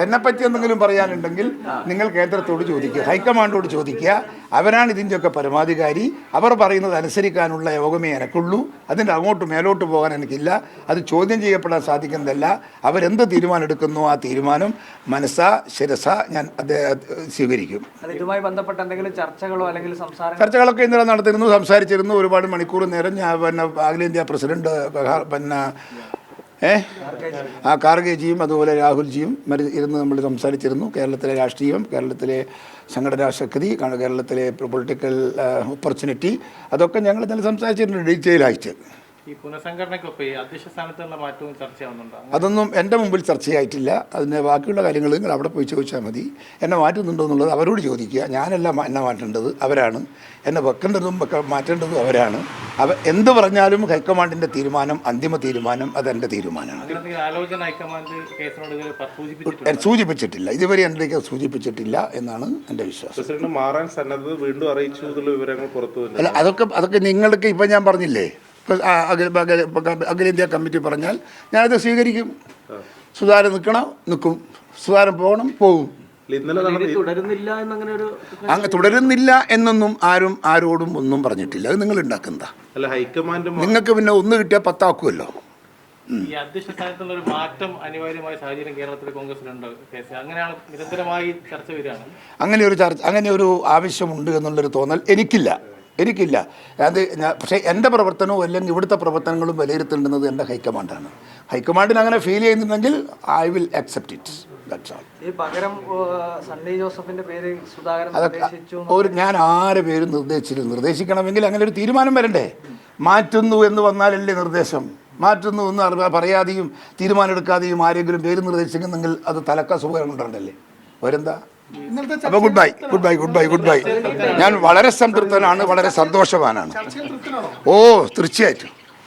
എന്നെപ്പറ്റി എന്തെങ്കിലും പറയാനുണ്ടെങ്കിൽ നിങ്ങൾ കേന്ദ്രത്തോട് ചോദിക്കുക, ഹൈക്കമാൻഡോട് ചോദിക്കുക. അവരാണ് ഇതിൻ്റെയൊക്കെ പരമാധികാരി. അവർ പറയുന്നത് അനുസരിക്കാനുള്ള യോഗമേ എനക്കുള്ളൂ. അതിൻ്റെ അങ്ങോട്ട് മേലോട്ട് പോകാൻ എനിക്കില്ല. അത് ചോദ്യം ചെയ്യപ്പെടാൻ സാധിക്കുന്നതല്ല. അവരെന്ത് തീരുമാനം എടുക്കുന്നു ആ തീരുമാനം മനസ്സാ ശിരസ ഞാൻ സ്വീകരിക്കും. ഇതുമായി ബന്ധപ്പെട്ട എന്തെങ്കിലും ചർച്ചകളൊക്കെ ഇന്നലെ നടത്തിയിരുന്നു, സംസാരിച്ചിരുന്നു. ഒരുപാട് മണിക്കൂർ നേരം ഞാൻ അഖിലേന്ത്യാ പ്രസിഡന്റ് ഖാർഗെജിയും അതുപോലെ രാഹുൽജിയും ഇരുന്ന് നമ്മൾ സംസാരിച്ചിരുന്നു. കേരളത്തിലെ രാഷ്ട്രീയം, കേരളത്തിലെ സംഘടനാ ശക്തി, കേരളത്തിലെ പൊളിറ്റിക്കൽ ഓപ്പർച്യൂണിറ്റി, അതൊക്കെ ഞങ്ങൾ ഇന്നലെ സംസാരിച്ചിട്ടുണ്ട് ഡീറ്റെയിലായിട്ട്. ഈ പുനഃസംഘടനയ്ക്കൊപ്പം ഈ അധ്യക്ഷ സ്ഥാനത്തുള്ള മാറ്റവും ചർച്ചയാവുന്നുണ്ടോ? അതൊന്നും എൻ്റെ മുമ്പിൽ ചർച്ചയായിട്ടില്ല. അതിൻ്റെ ബാക്കിയുള്ള കാര്യങ്ങൾ നിങ്ങൾ അവിടെ പോയി ചോദിച്ചാൽ മതി. എന്നെ മാറ്റുന്നുണ്ടോ എന്നുള്ളത് അവരോട് ചോദിക്കുക. ഞാനല്ല എന്നെ മാറ്റേണ്ടത്, അവരാണ്. എന്നെ വെക്കേണ്ടതും മാറ്റേണ്ടതും അവരാണ്. എന്ത് പറഞ്ഞാലും ഹൈക്കമാൻഡിൻ്റെ തീരുമാനം, അന്തിമ തീരുമാനം, അതെൻ്റെ തീരുമാനമാണ്. സൂചിപ്പിച്ചിട്ടില്ല, ഇതുവരെ എനിക്ക് സൂചിപ്പിച്ചിട്ടില്ല എന്നാണ് എൻ്റെ വിശ്വാസം. മാറാൻ സന്നദ്ധത വീണ്ടും അറിയിച്ചു എന്നുള്ള വിവരങ്ങൾ പുറത്തു. അല്ല, അതൊക്കെ നിങ്ങൾക്ക് ഇപ്പം ഞാൻ പറഞ്ഞില്ലേ, അഖിലേന്ത്യാ കമ്മിറ്റി പറഞ്ഞാൽ ഞാനത് സ്വീകരിക്കും. സുധാകരൻ നിൽക്കും, സുധാകരൻ പോകണം, പോകും. തുടരുന്നില്ല എന്നൊന്നും ആരോടും ഒന്നും പറഞ്ഞിട്ടില്ല. അത് നിങ്ങൾ ഉണ്ടാക്കുന്നതാ. നിങ്ങൾക്ക് പിന്നെ ഒന്ന് കിട്ടിയാൽ 10 ആക്കുമല്ലോ. ഈ അധ്യക്ഷ സ്ഥാനത്തുള്ള ഒരു മാറ്റം അനിവാര്യമായ സാഹചര്യം കേരളത്തിലെ കോൺഗ്രസിലുണ്ട്. അങ്ങനെയാണ് നിരന്തരമായി ചർച്ച വരികയാണ്. അങ്ങനെ ഒരു ആവശ്യമുണ്ട് എന്നുള്ളൊരു തോന്നൽ എനിക്കില്ല. അത് പക്ഷേ എൻ്റെ പ്രവർത്തനവും അല്ലെങ്കിൽ ഇവിടുത്തെ പ്രവർത്തനങ്ങളും വിലയിരുത്തേണ്ടുന്നത് എൻ്റെ ഹൈക്കമാൻഡാണ്. ഹൈക്കമാൻഡിന് അങ്ങനെ ഫീൽ ചെയ്യുന്നുണ്ടെങ്കിൽ ഐ വിൽ അക്സെപ്റ്റ് ഇറ്റ്. അതൊക്കെ ഞാൻ ആരെ പേരും നിർദ്ദേശിക്കണമെങ്കിൽ അങ്ങനെ ഒരു തീരുമാനം വരണ്ടേ. മാറ്റുന്നു എന്ന് വന്നാലല്ലേ നിർദ്ദേശം. മാറ്റുന്നു എന്ന് പറയാതെയും തീരുമാനം എടുക്കാതെയും ആരെങ്കിലും പേര് നിർദ്ദേശിക്കുന്നെങ്കിൽ അത് തലക്ക സുഖം കൊണ്ടുണ്ടല്ലേ. അവരെന്താ? അപ്പോൾ ഗുഡ് ബൈ. ഞാൻ വളരെ സംതൃപ്തനാണ്, വളരെ സന്തോഷവാനാണ്. തീർച്ചയായിട്ടും.